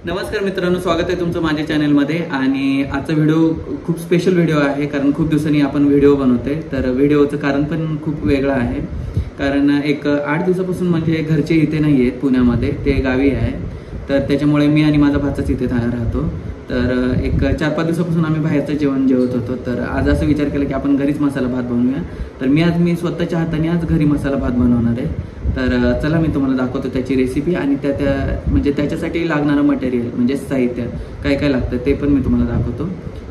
नमस्कार मित्रांनो, स्वागत आहे तुमचं माझ्या चॅनलमध्ये. आणि आजचा व्हिडिओ खूप स्पेशल व्हिडिओ आहे, कारण खूप दिवसांनी आपण व्हिडिओ बनवतोय. तर व्हिडिओचं कारण पण खूप वेगळं आहे, कारण एक 8 दिवसापासून म्हणजे घरचे इथे नाही आहेत पुण्यामध्ये, ते गावी आहे. तर त्याच्यामुळे मी आणि माझा भाचाच इथे राहतो. तर एक 4-5 दिवसापासून आम्ही बाहेरचं जेवण जेवत होतो. तर आज असं विचार केला की आपण घरीच मसाला भात बनवूया. तर मी स्वतःच्या हाताने आज घरी मसाला भात बनवणार आहे. तर चला मी तुम्हाला दाखवतो त्याची रेसिपी आणि म्हणजे त्याच्यासाठी लागणारं मटेरियल म्हणजे साहित्य काय काय लागतं ते पण मी तुम्हाला दाखवतो.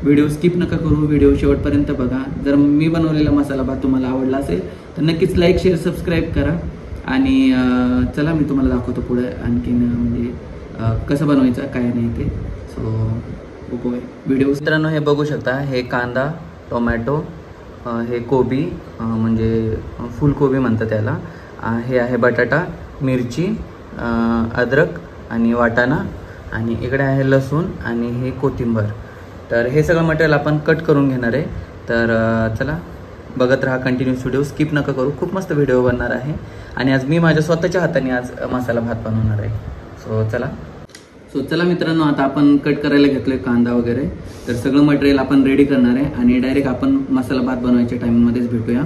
व्हिडिओ स्किप नका करू, व्हिडिओ शेवटपर्यंत बघा. जर मी बनवलेला मसाला भात तुम्हाला आवडला असेल तर नक्कीच लाईक, शेअर, सबस्क्राईब करा. आणि चला मी तुम्हाला दाखवतो पुढे आणखीन म्हणजे कसं बनवायचं काय नाही ते. सो व्हिडिओ मित्रांनो हे बघू शकता, हे कांदा, टोमॅटो, हे कोबी म्हणजे फुलकोबी म्हणतात त्याला, हे आहे बटाटा, मिरची, अद्रक आणि वाटाणा, आणि इकडे आहे लसूण आणि हे कोथिंबीर. तर हे सगळं मटेरियल आपण कट करून घेणार आहे. तर चला बघत राहा, कंटिन्यूस व्हिडिओ स्किप नका करू, खूप मस्त व्हिडिओ बनणार आहे. आणि आज मी माझ्या स्वतःच्या हाताने आज मसाला भात बनवणार आहे. सो चला मित्रांनो, आता आपण कट करायला घेतलोय कांदा वगैरे. तर सगळं मटेरियल आपण रेडी करणार आहे आणि डायरेक्ट आपण मसाला भात बनवायच्या टाईममध्येच भेटूया.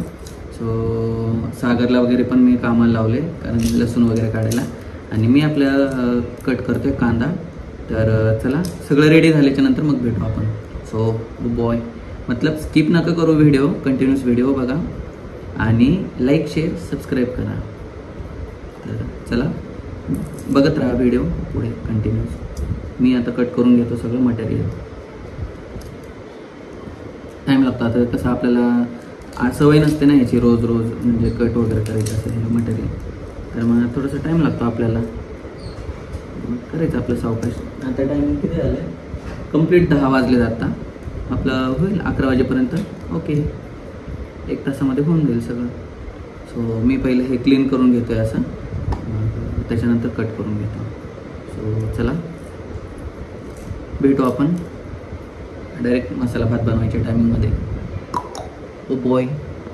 सो सागरला वगैरे पण मी कामाला लावले, कारण लसूण वगैरे काढायला. आणि मी आपल्या कट करतोय कांदा. तर चला सगळं रेडी झाल्याच्या नंतर मग भेटू आपण. सो बॉय मतलब स्किप नका करू, व्हिडिओ कंटिन्यूस व्हिडिओ बघा आणि लाईक, शेअर, सबस्क्राईब करा. तर चला बघत राहा व्हिडिओ पुढे कंटिन्यूस. मी आता कट करून घेतो सगळं मटेरियल. टाईम लागतो, आता कसं आपल्याला सवय नसते ना याची रोज रोज म्हणजे कट वगैरे करायचं असेल हे मटेरियल. तर मग थोडंसं टाईम लागतो आपल्याला, करायचं आपलं सावकाश. आता टायमिंग किती झालं आहे? कंप्लीट 10 वाजले जाता. आपलं होईल 11 वाजेपर्यंत. ओके, 1 तासामध्ये होऊन जाईल सगळं. सो मी पहिले हे क्लीन करून घेतो आहे असं, त्याच्यानंतर कट करून घेतो. सो चला भेटू आपण डायरेक्ट मसाला भात बनवायच्या टायमिंगमध्ये. Oh boy.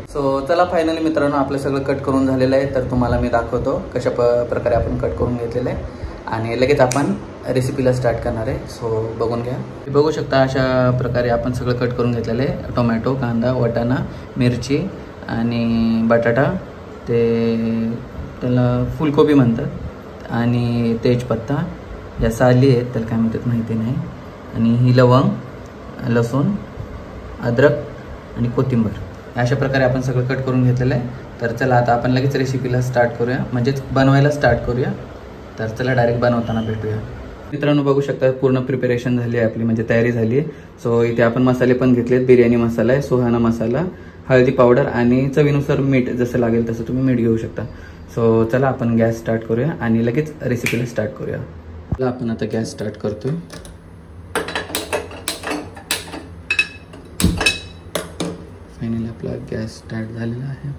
सो चला फायनली मित्रांनो आपलं सगळं कट करून झालेलं आहे. तर तुम्हाला मी दाखवतो कशा प्रकारे आपण कट करून घेतलेलं आहे आणि लगेच आपण रेसिपीला स्टार्ट करणार आहे. सो बघून घ्या. बघू शकता अशा प्रकारे आपण सगळं कट करून घेतलेलं आहे. टोमॅटो, कांदा, वाटाणा, मिरची आणि बटाटा, त्याला फुलकोबी म्हणतात, आणि तेजपत्ता, या साली आहेत त्याला काय म्हणतात माहिती नाही, आणि ही लवंग, लसूण, अद्रक आणि कोथिंबीर. अशा प्रकारे आपण सगळं कट करून घेतलेलं आहे. तर चला आता आपण लगेच रेसिपीला स्टार्ट करूया, म्हणजेच बनवायला स्टार्ट करूया. तर चला डायरेक्ट बनवताना भेटूया. मित्रांनो बघू शकता पूर्ण प्रिपरेशन झाली आहे आपली, म्हणजे तयारी झाली आहे. सो इथे आपण मसाले पण घेतलेत. बिर्याणी मसाला आहे, सुहाना मसाला, हळदी पावडर आणि चवीनुसार मीठ, जसं लागेल तसं तुम्ही मीठ घेऊ शकता. सो चला आपण गॅस स्टार्ट करूया आणि लगेच रेसिपीला स्टार्ट करूया. चला आपण आता गॅस स्टार्ट करतोय. फायनली आपला गॅस स्टार्ट झालेला आहे.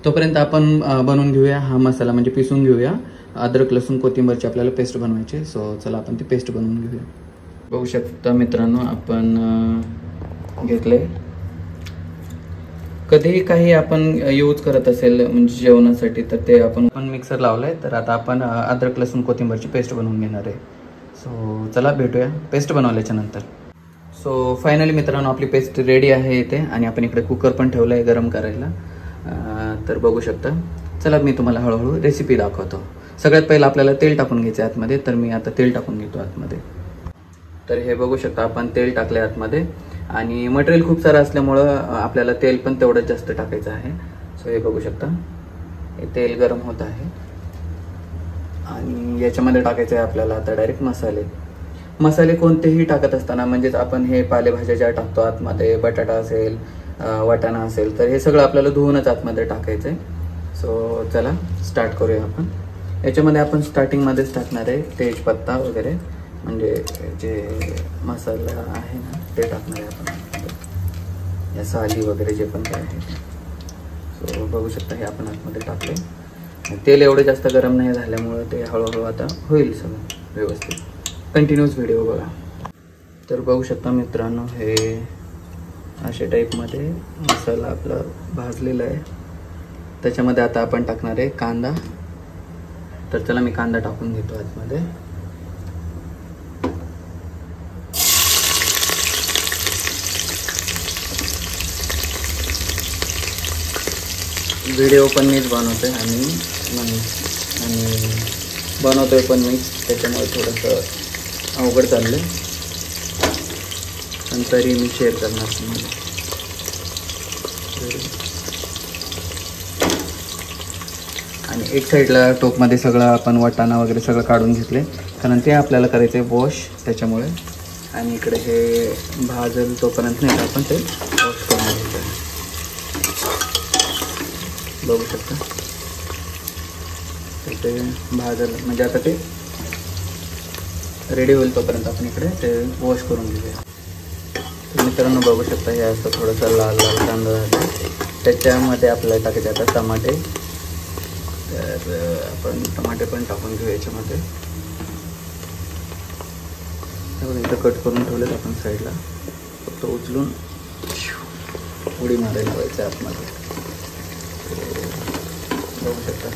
तोपर्यंत आपण बनवून घेऊया हा मसाला, म्हणजे पिसून घेऊया. अद्रक, लसूण, कोथिंबीरची आपल्याला पेस्ट बनवायची. सो चला आपण ती पेस्ट बनवून घेऊया. बघू शकता मित्रांनो आपण घेतले. कधीही काही आपण यूज करत असेल म्हणजे जेवणासाठी, तर ते आपण मिक्सर लावलंय. तर आता आपण अद्रक, लसूण, कोथिंबीरची पेस्ट बनवून घेणार आहे. सो चला भेटूया पेस्ट बनवल्याच्या नंतर. सो फायनली मित्रांनो आपली पेस्ट रेडी आहे इथे, आणि आपण इकडे कुकर पण ठेवलं आहे गरम करायला. तर बघू शकता. चला मी तुम्हाला हळूहळू रेसिपी दाखवतो. सगळ्यात पहिलं आपल्याला तेल टाकून घ्यायचं आहे आतमध्ये. तर मी आता तेल टाकून घेतो आतमध्ये. तर हे बघू शकता आपण तेल टाकले आतमध्ये, आणि मटेरियल खूप सारं असल्यामुळं आपल्याला तेल पण तेवढंच जास्त टाकायचं आहे. सो हे बघू शकता हे तेल गरम होत आहे, आणि याच्यामध्ये टाकायचं आहे आपल्याला आता डायरेक्ट मसाले कोणतेही टाकत असताना, म्हणजेच आपण हे पालेभाज्या ज्या टाकतो आतमध्ये, बटाटा असेल, वाटाणा असेल, तर हे सगळं आपल्याला धुवूनच आतमध्ये टाकायचं आहे. सो चला स्टार्ट करूया आपण. याच्यामध्ये आपण स्टार्टिंगमध्येच टाकणार आहे तेजपत्ता वगैरे, म्हणजे जे मसाला आहे ना ते टाकणार आहे आपण, या साली वगैरे जे पण काय आहे. सो बघू शकता हे आपण आतमध्ये टाकले. तेल एवढं जास्त गरम नाही झाल्यामुळं ते हळूहळू आता होईल सगळं व्यवस्थित. कंटिन्यूस व्हिडिओ बघा. तर बघू शकता मित्रांनो हे अशा टाईपमध्ये मसाला आपला भाजलेला आहे. त्याच्यामध्ये आता आपण टाकणार आहे कांदा. तर चला मी कांदा टाकून घेतो आतमध्ये. व्हिडिओ पण मीच बनवतोय आणि बनवतोय पण मी, त्याच्यामुळे थोडंसं अवघड चाललं आहे, पण तरी मी शेअर करणार तुम्हाला. आणि एक साईडला टोपमध्ये सगळं आपण वाटाणा वगैरे सगळं काढून घेतले, कारण ते आपल्याला करायचं आहे वॉश, त्याच्यामुळे. आणि इकडे हे भाजल तोपर्यंत नाही का आपण ते वॉश करून घ्यायचं. बघू शकता ते भाजल, म्हणजे आता ते रेडी होईल तोपर्यंत आपण इकडे ते वॉश करून घेऊया. तर मित्रांनो बघू शकता हे असं थोडंसं लाल लाल कांदा झालं, त्याच्यामध्ये आपल्याला टाकायचे आता टमाटे. तर आपण टमाटे पण टाकून घेऊ याच्यामध्ये. इथं कट करून ठेवलेत आपण साईडला, फक्त उचलून उडी मारायला लावायचं आतमध्ये. बघू शकता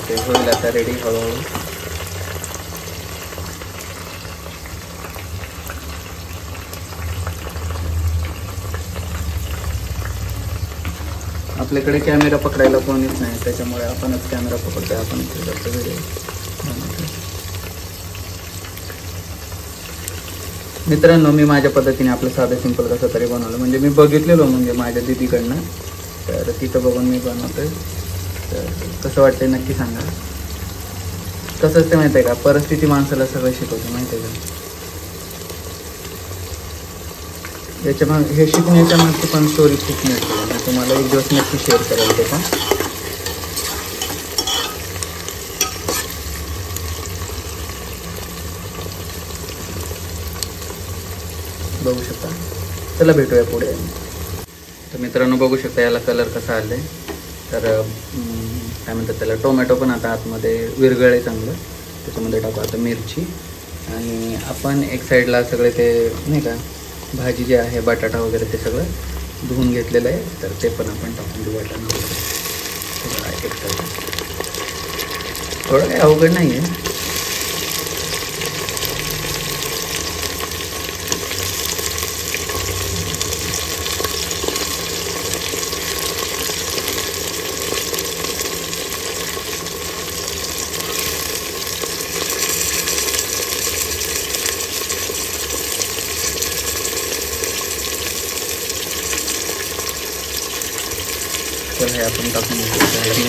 ते होईल आता रेडी हळूहळू. आपल्याकडे कॅमेरा पकडायला कोणीच नाही, त्याच्यामुळे आपणच कॅमेरा पकडतोय, आपण व्हिडिओ. मित्रांनो मी माझ्या पद्धतीने आपलं साधं सिंपल कसं तरी बनवलं, म्हणजे मी बघितलेलो म्हणजे माझ्या दीदीकडनं, तर तिथं बघून मी बनवतोय. तर कसं वाटतंय नक्की सांगा. कसं ते माहिती आहे का, परिस्थिती माणसाला सगळं शिकवते माहिती आहे का. याच्यामध्ये हे शिकण्याच्या मागची पण स्टोरी खूप मिळते, मी तुम्हाला एक दिवस नक्की शेअर करेल ते पण. बघू शकता. चला भेटूया पुढे. तर मित्रांनो बघू शकता याला कलर कसा आलाय. तर काय म्हणतात त्याला, टोमॅटो पण आता आतमध्ये विरघळे चांगलं, त्याच्यामध्ये टाकू आता मिरची. आणि आपण एक साईडला सगळे ते नाही का भाजी जे आहे बटाटा वगैरे ते सगळं धुवून घेतलेलं आहे, तर ते पण आपण टाकून देऊ. वाटाणा वगैरे सगळं एक साईड. थोडं काही अवघड नाही आहे. तर हे आपण टाकून मिक्स करून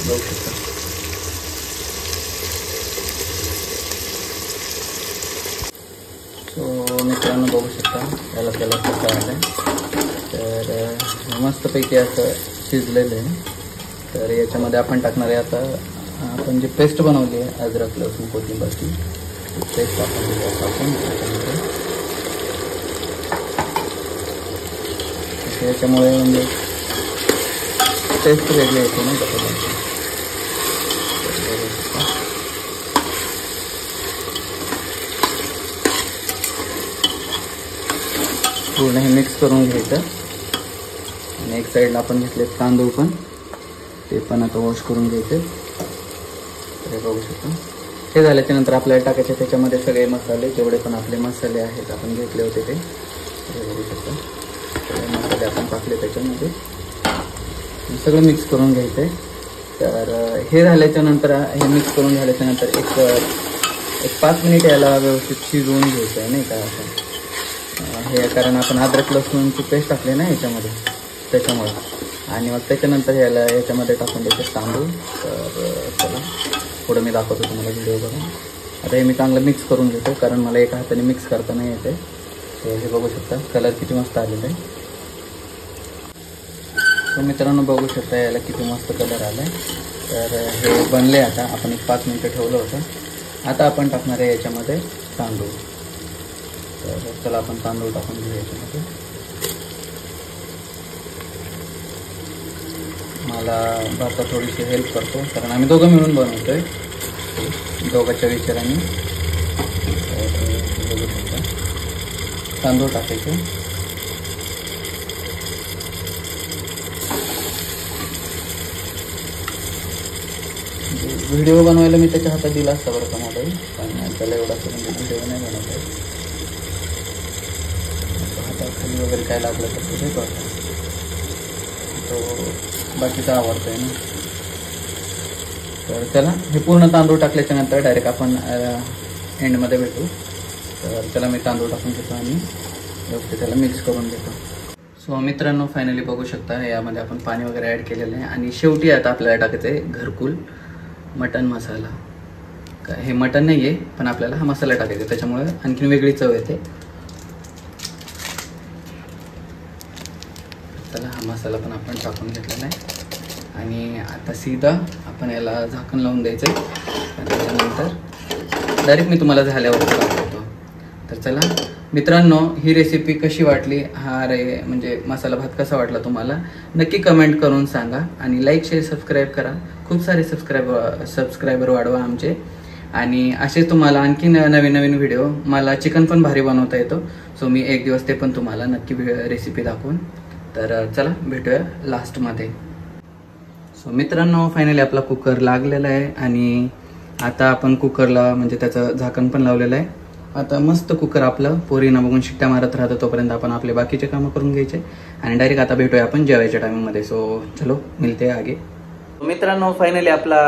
बघू शकता. सो मित्रांनो बघू शकता याला कलर कसा आला आहे. तर मस्तपैकी असं शिजलेलं आहे. तर याच्यामध्ये आपण टाकणार आहे आता आपण जी पेस्ट बनवली आहे अद्रक लसूण कोथिंबीरची पेस्ट आपण याच्यामुळे म्हणजे टेस्ट वेगळी होते ना त्याच्यामध्ये. पूर्ण हे मिक्स करून घ्यायचं. आणि एक साईडला आपण घेतले तांदूळ पण, ते पण आता वॉश करून घ्यायचे. तर हे बघू शकता. हे झाल्याच्या नंतर आपल्याला टाकायचे त्याच्यामध्ये सगळे मसाले, जेवढे पण आपले मसाले आहेत आपण घेतले होते ते. हे बघू शकता सगळे मसाले आपण टाकले त्याच्यामध्ये, सगळं मिक्स करून घ्यायचं आहे. तर हे झाल्याच्या नंतर हे मिक्स करून झाल्याच्या नंतर एक 5 मिनिट याला व्यवस्थित शिजवून घ्यायचं आहे नाही का असं. हे कारण आपण अद्रक लसूणची पेस्ट टाकली ना याच्यामध्ये, त्याच्यामुळे. आणि मग त्याच्यानंतर याच्यामध्ये टाकून द्यायचे तांदूळ. तर चला पुढं मी दाखवतो तुम्हाला व्हिडिओ बघून. आता हे मी चांगलं मिक्स करून घेतो, कारण मला एका हाताने मिक्स करता नाही येते. तर हे बघू शकता कलर किती मस्त आलेला आहे. तर मित्रांनो बघू शकता याला किती मस्त कलर आला आहे. तर हे बनले. आता आपण 5 मिनिटं ठेवलं होतं. आता आपण टाकणार आहे याच्यामध्ये तांदूळ. तर चला आपण तांदूळ टाकून घेऊ याच्यामध्ये. मला भाता थोडीशी हेल्प करतो, कारण आम्ही दोघं मिळून बनवतोय. दोघांच्या विचाराने. बघू शकता तांदूळ टाकायचे. व्हिडिओ बनवायला मी त्याच्या हातात दिला असता बरं का मोबाईल, पण त्याला एवढा करून व्हिडिओ नाही बनवता येत. हाताखाली वगैरे काय लागलं तर ते करतो, तो बाकीचा आवडतोय ना. तर चला हे पूर्ण तांदूळ टाकल्याच्या नंतर डायरेक्ट आपण एंडमध्ये भेटू. तर चला मी तांदूळ टाकून घेतो आणि व्यवस्थित त्याला मिक्स करून घेतो. सो मित्रांनो फायनली बघू शकता यामध्ये आपण पाणी वगैरे ॲड केलेलं आहे. आणि शेवटी आता आपल्याला टाकायचं आहे घरकुल मटन मसाला. हे मटन नाही आहे, पण आपल्याला हा मसाला टाकायचा, त्याच्यामुळे आणखीन वेगळी चव येते. चला हा मसाला पण आपण टाकून घेतलेला आहे आणि आता सीधा आपण याला झाकण लावून द्यायचं आहे. त्याच्यानंतर डायरेक्ट मी तुम्हाला झाल्यावर दाखवतो. तर चला मित्रांनो, ही रेसिपी कशी वाटली, हा म्हणजे मसाला भात कसा वाटला तुम्हाला नक्की कमेंट करून सांगा. आणि लाईक शेअर सबस्क्राईब करा. खूप सारे सबस्क्रायबर वाढवा आमचे. आणि असेच तुम्हाला आणखी नवीन नवीन व्हिडिओ. मला चिकन पण भारी बनवता येतो, सो मी एक दिवस ते पण तुम्हाला नक्की रेसिपी दाखवून. तर चला भेटूया लास्टमध्ये. सो मित्रांनो फायनली आपला कुकर लागलेला आहे आणि आता आपण कुकरला म्हणजे त्याचं झाकण पण लावलेलं आहे. आता मस्त कुकर आपलं पोरींना बघून शिट्ट्या मारत राहतं, तोपर्यंत आपण आपले बाकीचे कामं करून घ्यायचे आणि डायरेक्ट आता भेटूया आपण जेवायच्या टायमिंगमध्ये. सो चलो मिळते आगे. मित्रांनो फायनली आपला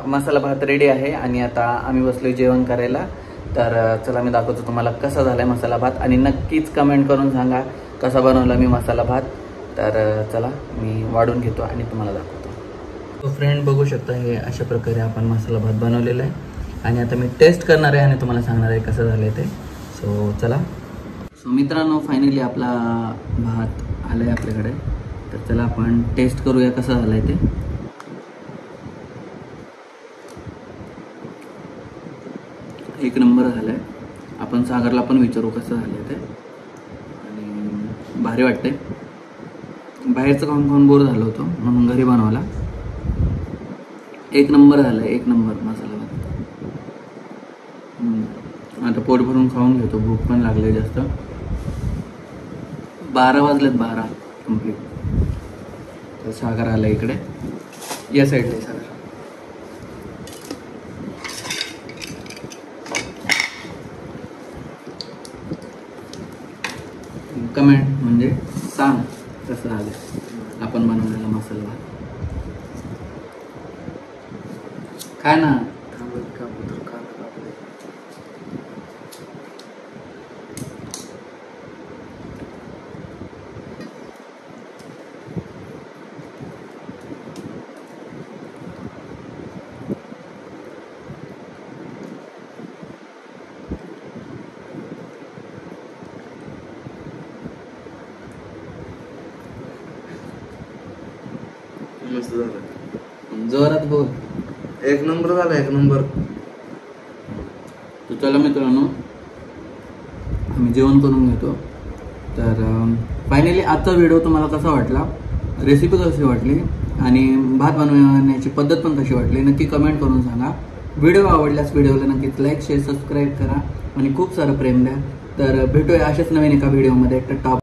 मसाला भात रेडी आहे आणि आता आम्ही बसलोय जेवण करायला. तर चला मी दाखवतो तुम्हाला कसा झालाय मसाला भात आणि नक्कीच कमेंट करून सांगा कसा बनवला मी मसाला भात. तर चला मी वाढून घेतो आणि तुम्हाला दाखवतो. तो फ्रेंड बघू शकता हे अशा प्रकारे आपण मसाला भात बनवलेला आहे आणि आता मी टेस्ट करणार आहे आणि तुम्हाला सांगणार आहे कसं झालंय ते. सो चला. सो मित्रांनो फायनली आपला भात आलाय आपल्याकडे. तर चला आपण टेस्ट करूया कसं झालंय ते. एक नंबर झालंय. आपण सागरला पण विचारू कसं झालंय ते. आणि भारी वाटतंय. बाहेरचं खाऊन खाऊन बोर झालं होतं म्हणून घरी बनवला. एक नंबर झालाय, एक नंबर मसाला भात. आता पोट भरून खाऊन घेतो, भूक पण लागली जास्त. 12 वाजलेत, 12 कम्प्लीट. तर सागर आला इकडे, या साईडला सागर. कमेंट म्हणजे सांग कसं झालं आपण बनवलेला मसाला भात. काय ना मस्त झालं. जोरात बोल. एक नंबर झाला, एक नंबर. तर चला मित्रांनो आम्ही जेवण करून घेतो. तर फायनली आजचा व्हिडिओ तुम्हाला कसा वाटला, रेसिपी कशी वाटली आणि भात बनवण्याची पद्धत पण कशी वाटली नक्की कमेंट करून सांगा. व्हिडिओ आवडल्यास व्हिडिओला नक्कीच लाईक शेअर सबस्क्राईब करा आणि खूप सारं प्रेम द्या. तर भेटूया अशाच नवीन एका व्हिडिओमध्ये. टाटा.